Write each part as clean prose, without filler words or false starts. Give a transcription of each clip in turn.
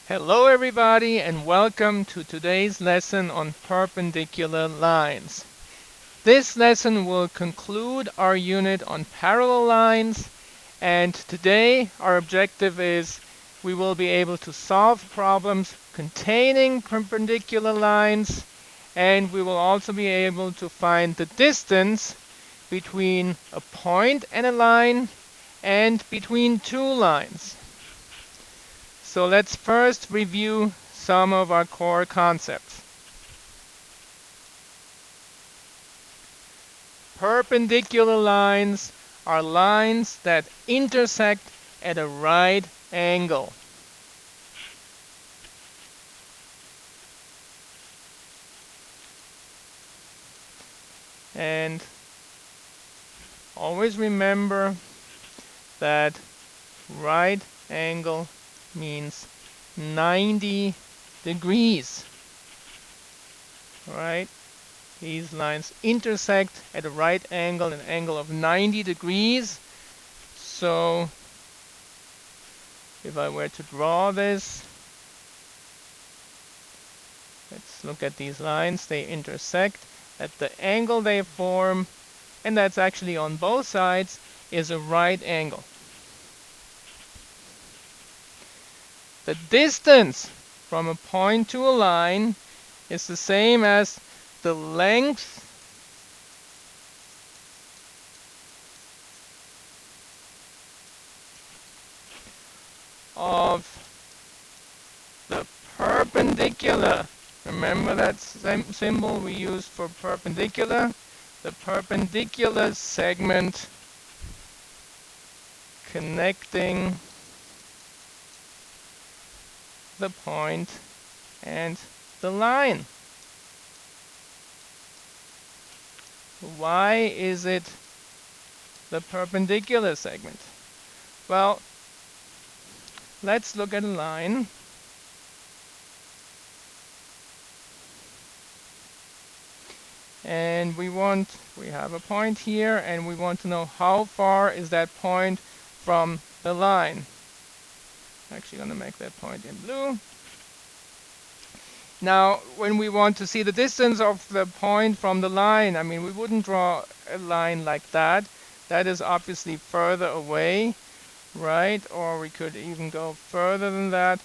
Hello everybody and welcome to today's lesson on perpendicular lines. This lesson will conclude our unit on parallel lines, and today our objective is we will be able to solve problems containing perpendicular lines, and we will also be able to find the distance between a point and a line and between two lines. So let's first review some of our core concepts. Perpendicular lines are lines that intersect at a right angle. And always remember that right angle means 90 degrees. Right? These lines intersect at a right angle, an angle of 90 degrees. So if I were to draw this, let's look at these lines. They intersect at the angle they form, and that's actually on both sides, is a right angle. The distance from a point to a line is the same as the length of the perpendicular. Remember that symbol we use for perpendicular? The perpendicular segment connecting the point and the line. Why is it the perpendicular segment? Well, let's look at a line. And we have a point here, and we want to know how far is that point from the line. I'm actually going to make that point in blue. Now, when we want to see the distance of the point from the line, I mean, we wouldn't draw a line like that. That is obviously further away, right? Or we could even go further than that.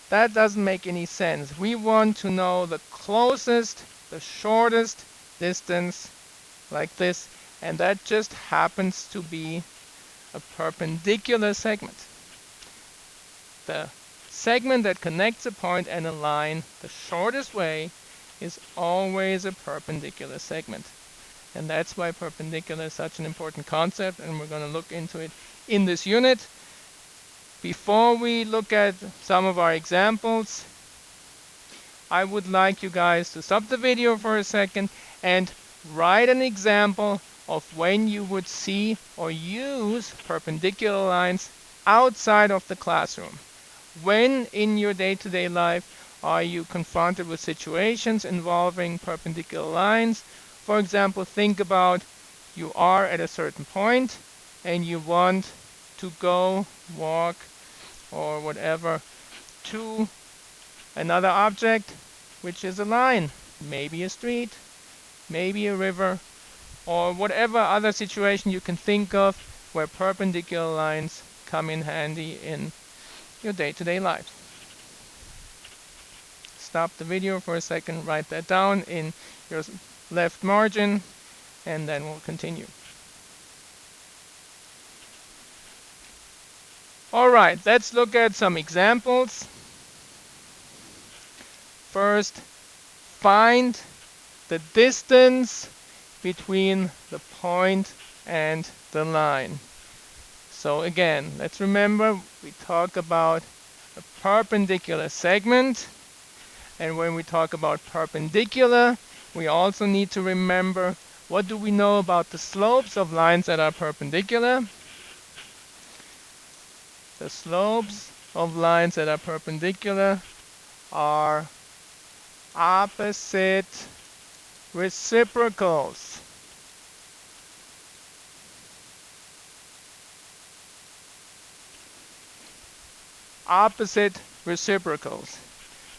That doesn't make any sense. We want to know the closest, the shortest distance like this, and that just happens to be a perpendicular segment. The segment that connects a point and a line, the shortest way, is always a perpendicular segment. And that's why perpendicular is such an important concept, and we're going to look into it in this unit. Before we look at some of our examples, I would like you guys to stop the video for a second and write an example of when you would see or use perpendicular lines outside of the classroom. When in your day-to-day life are you confronted with situations involving perpendicular lines? For example, think about you are at a certain point and you want to go, walk, or whatever to another object, which is a line, maybe a street, maybe a river, or whatever other situation you can think of where perpendicular lines come in handy in your day-to-day life. Stop the video for a second, write that down in your left margin, and then we'll continue. All right, let's look at some examples. First, find the distance between the point and the line. So again, let's remember we talk about a perpendicular segment, and when we talk about perpendicular, we also need to remember what do we know about the slopes of lines that are perpendicular. The slopes of lines that are perpendicular are opposite reciprocals. Opposite reciprocals.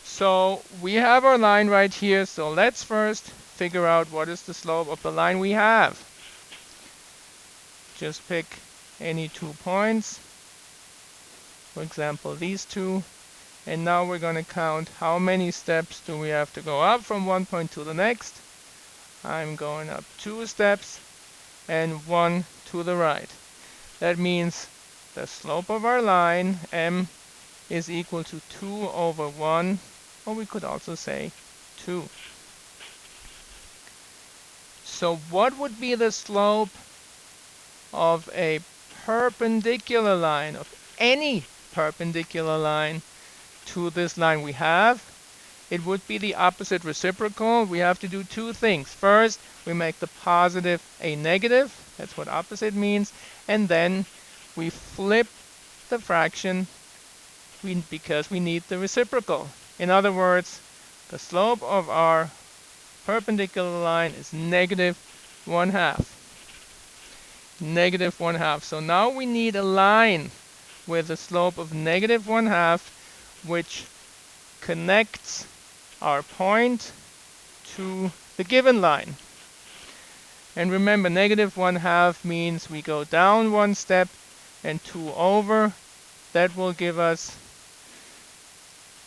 So we have our line right here. So let's first figure out what is the slope of the line we have. Just pick any 2 points. For example, these two. And now we're going to count how many steps do we have to go up from one point to the next. I'm going up 2 steps and 1 to the right. That means the slope of our line, m, is equal to 2 over 1, or we could also say 2. So what would be the slope of a perpendicular line, of any perpendicular line to this line we have? It would be the opposite reciprocal. We have to do 2 things. First, we make the positive a negative. That's what opposite means. And then we flip the fraction because we need the reciprocal. In other words, the slope of our perpendicular line is negative 1/2. Negative 1/2. So now we need a line with a slope of negative 1/2, which connects our point to the given line. And remember, negative 1/2 means we go down 1 step and 2 over. That will give us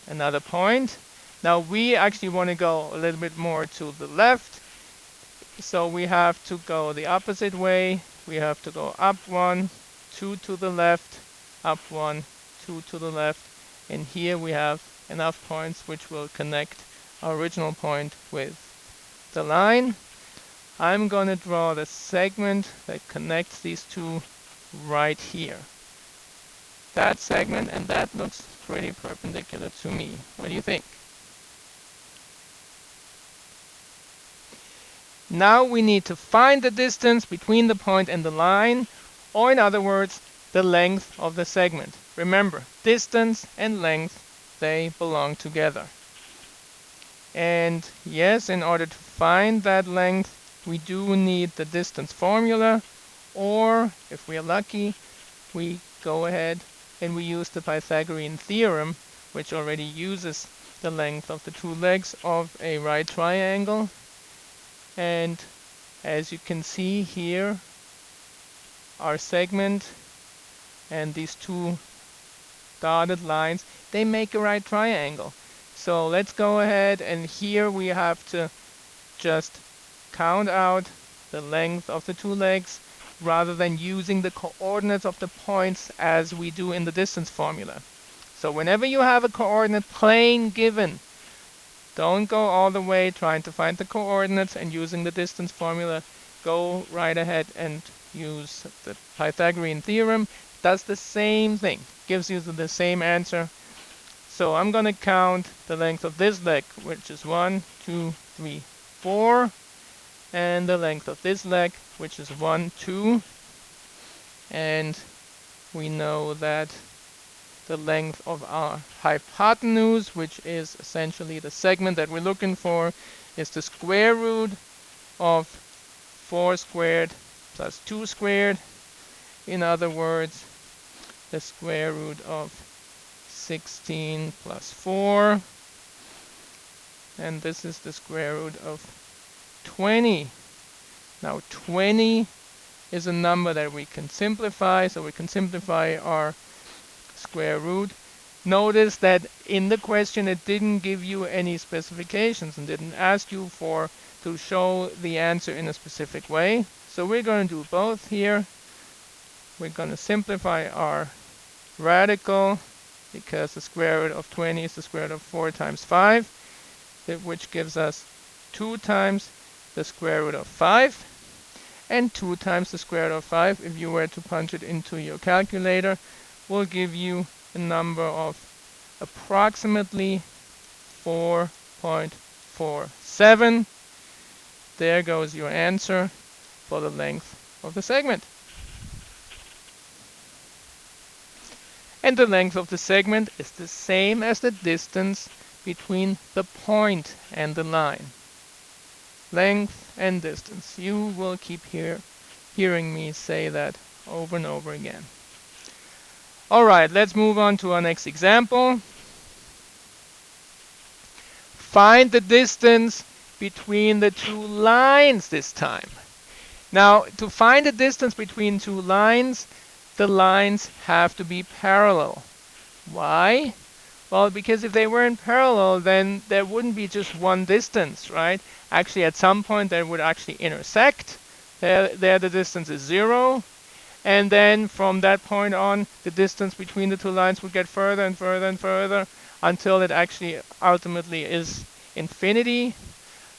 another point. Now we actually want to go a little bit more to the left. So we have to go the opposite way. We have to go up 1, 2 to the left, up 1, 2 to the left. And here we have enough points which will connect our original point with the line. I'm going to draw the segment that connects these two right here. That segment, and that looks pretty perpendicular to me. What do you think? Now we need to find the distance between the point and the line, or in other words, the length of the segment. Remember, distance and length, they belong together. And yes, in order to find that length, we do need the distance formula, or if we are lucky, we go ahead and we use the Pythagorean theorem, which already uses the length of the 2 legs of a right triangle. And as you can see here, our segment and these 2 dotted lines, they make a right triangle. So let's go ahead, and here we have to just count out the length of the 2 legs rather than using the coordinates of the points as we do in the distance formula. So whenever you have a coordinate plane given, don't go all the way trying to find the coordinates and using the distance formula. Go right ahead and use the Pythagorean theorem. Does the same thing, gives you the same answer. So I'm going to count the length of this leg, which is 1, 2, 3, 4, and the length of this leg, which is 1, 2, and we know that the length of our hypotenuse, which is essentially the segment that we're looking for, is the square root of 4 squared plus 2 squared. In other words, the square root of 16 plus 4. And this is the square root of 20. Now 20 is a number that we can simplify, so we can simplify our square root. Notice that in the question it didn't give you any specifications and didn't ask you to show the answer in a specific way. So we're going to do both here. We're going to simplify our radical because the square root of 20 is the square root of 4 times 5, which gives us 2 times the square root of 5. And 2 times the square root of 5, if you were to punch it into your calculator, will give you a number of approximately 4.47. There goes your answer for the length of the segment. And the length of the segment is the same as the distance between the point and the line. Length and distance. You will keep hearing me say that over and over again. All right, let's move on to our next example. find the distance between the two lines this time. Now, to find the distance between two lines, the lines have to be parallel. Why? Well, because if they weren't parallel, then there wouldn't be just one distance, right? Actually, at some point, they would actually intersect. There the distance is 0. And then from that point on, the distance between the two lines would get further and further and further until it actually ultimately is infinity.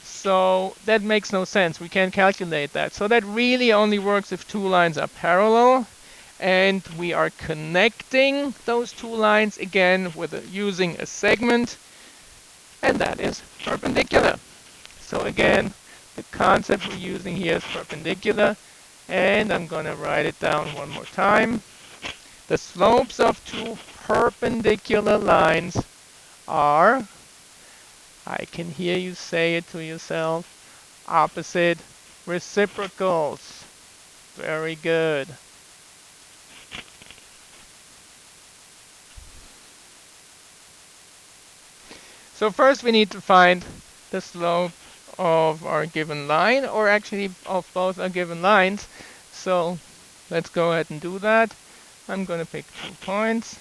So that makes no sense. We can't calculate that. So that really only works if two lines are parallel. And we are connecting those two lines again with using a segment. And that is perpendicular. So again, the concept we're using here is perpendicular. And I'm going to write it down one more time. The slopes of two perpendicular lines are, I can hear you say it to yourself, opposite reciprocals. Very good. So first we need to find the slope of our given line, or actually of both our given lines. So let's go ahead and do that. I'm going to pick 2 points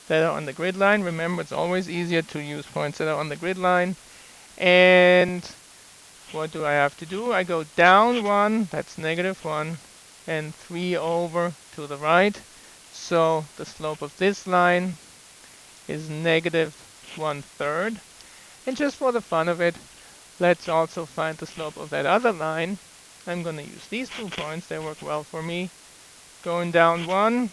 that are on the grid line. Remember, it's always easier to use points that are on the grid line. And what do I have to do? I go down 1, that's -1, and 3 over to the right. So the slope of this line is -1/3. And just for the fun of it, let's also find the slope of that other line. I'm going to use these 2 points. They work well for me. Going down 1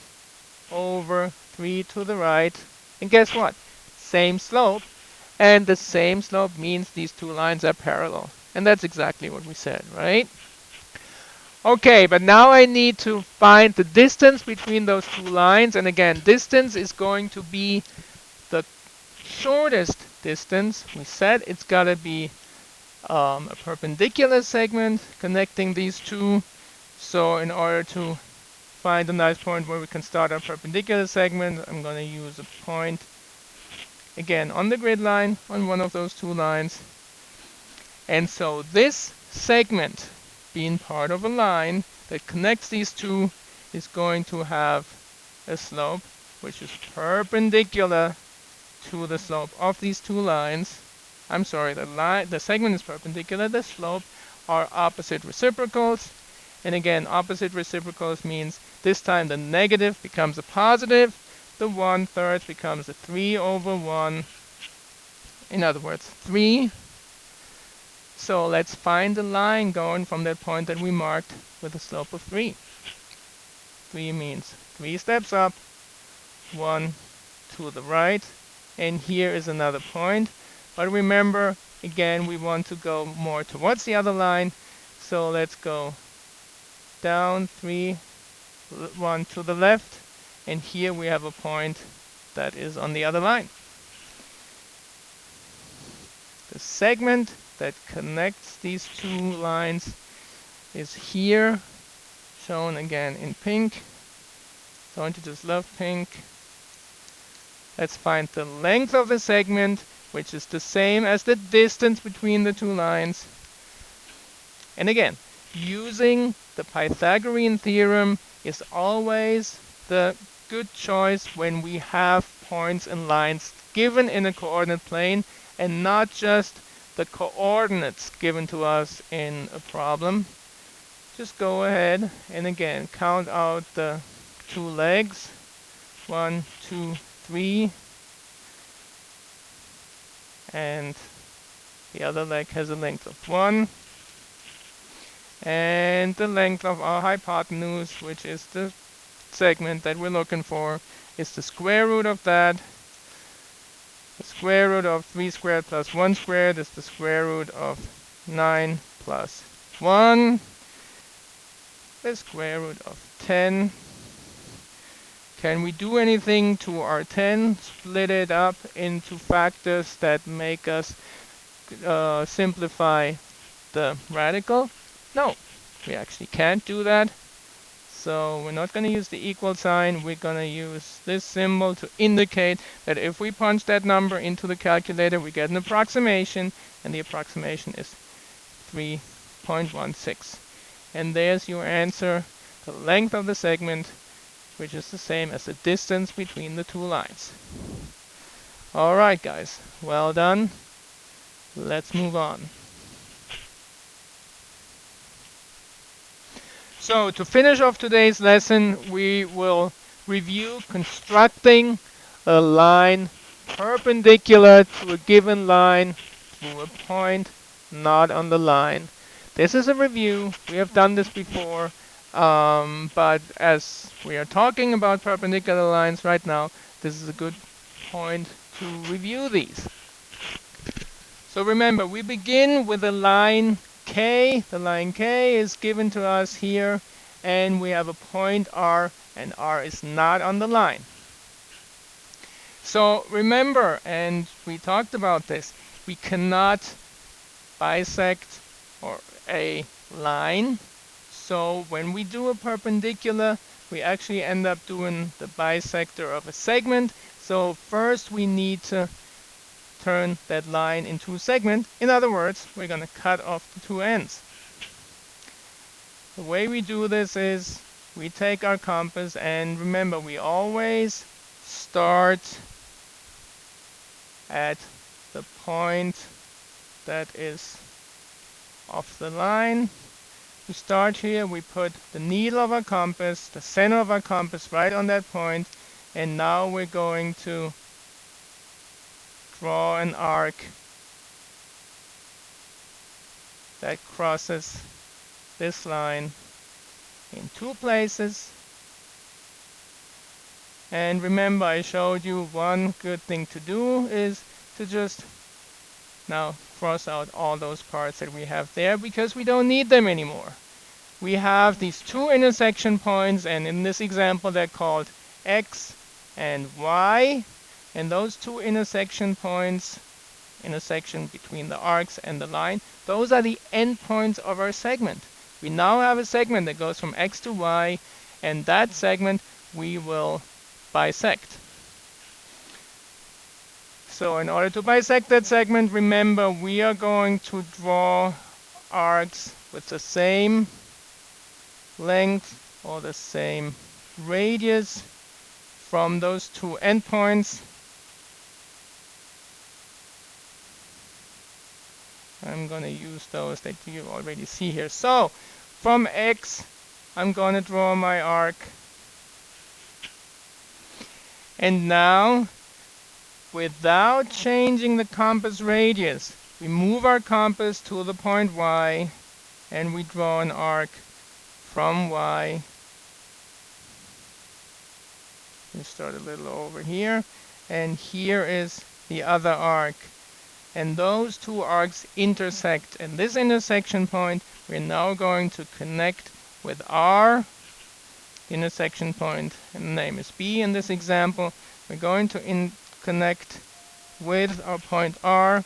over 3 to the right. And guess what? Same slope. And the same slope means these two lines are parallel. And that's exactly what we said, right? Okay, but now I need to find the distance between those two lines. And again, distance is going to be the shortest distance. We said it's got to be a perpendicular segment connecting these two. So in order to find a nice point where we can start our perpendicular segment, I'm going to use a point, again, on the grid line, on one of those two lines. And so this segment, being part of a line that connects these two, is going to have a slope which is perpendicular to the slope of these two lines. I'm sorry, the segment is perpendicular. The slope are opposite reciprocals. And again, opposite reciprocals means this time the negative becomes a positive. The 1/3 becomes a 3 over 1. In other words, 3. So let's find the line going from that point that we marked with a slope of 3. 3 means 3 steps up, 1 to the right. And here is another point. But remember, again, we want to go more towards the other line. So let's go down 3, 1 to the left. And here we have a point that is on the other line. The segment that connects these two lines is here, shown again in pink. Don't you just love pink? Let's find the length of the segment, which is the same as the distance between the two lines. And again, using the Pythagorean theorem is always the good choice when we have points and lines given in a coordinate plane and not just the coordinates given to us in a problem. Just go ahead and again count out the 2 legs. 1, 2, 3. And the other leg has a length of 1. And the length of our hypotenuse, which is the segment that we're looking for, is the square root of that. The square root of 3 squared plus 1 squared is the square root of 9 plus 1. The square root of 10. Can we do anything to our 10? Split it up into factors that make us simplify the radical? No, we actually can't do that. So we're not going to use the equal sign. We're going to use this symbol to indicate that if we punch that number into the calculator, we get an approximation, and the approximation is 3.16. And there's your answer, the length of the segment, which is the same as the distance between the two lines. All right, guys, well done. Let's move on. So to finish off today's lesson, we will review constructing a line perpendicular to a given line through a point not on the line. This is a review. We have done this before, but as we are talking about perpendicular lines right now, this is a good point to review these. So remember, we begin with a line K. The line K is given to us here, and we have a point R, and R is not on the line. So remember, and we talked about this, we cannot bisect or a line. So when we do a perpendicular, we actually end up doing the bisector of a segment. So first we need to turn that line into a segment. In other words, we're going to cut off the two ends. The way we do this is we take our compass, and remember, we always start at the point that is off the line. We start here, we put the needle of our compass, the center of our compass right on that point, and now we're going to draw an arc that crosses this line in two places. And remember, I showed you one good thing to do is to just now cross out all those parts that we have there, because we don't need them anymore. We have these two intersection points, and in this example they're called X and Y. And those two intersection points, intersection between the arcs and the line, those are the endpoints of our segment. We now have a segment that goes from X to Y, and that segment we will bisect. So in order to bisect that segment, remember, we are going to draw arcs with the same length or the same radius from those two endpoints. I'm going to use those that you already see here. So from X, I'm going to draw my arc. And now, without changing the compass radius, we move our compass to the point Y, and we draw an arc from Y. We start a little over here, and here is the other arc. And those two arcs intersect. And this intersection point, we're now going to connect with R, the intersection point, and the name is B in this example. We're going to connect with our point R.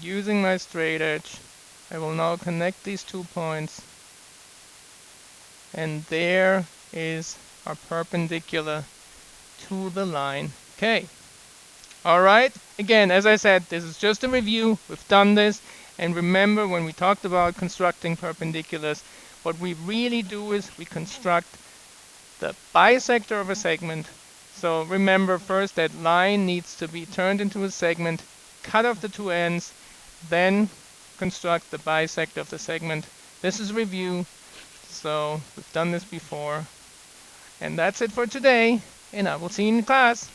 Using my straight edge, I will now connect these 2 points, and there is our perpendicular to the line K. All right, again, as I said, this is just a review. We've done this, and remember, when we talked about constructing perpendiculars, what we really do is we construct the bisector of a segment. So remember, first that line needs to be turned into a segment, cut off the two ends, then construct the bisector of the segment. This is review, so we've done this before. And that's it for today, and I will see you in class.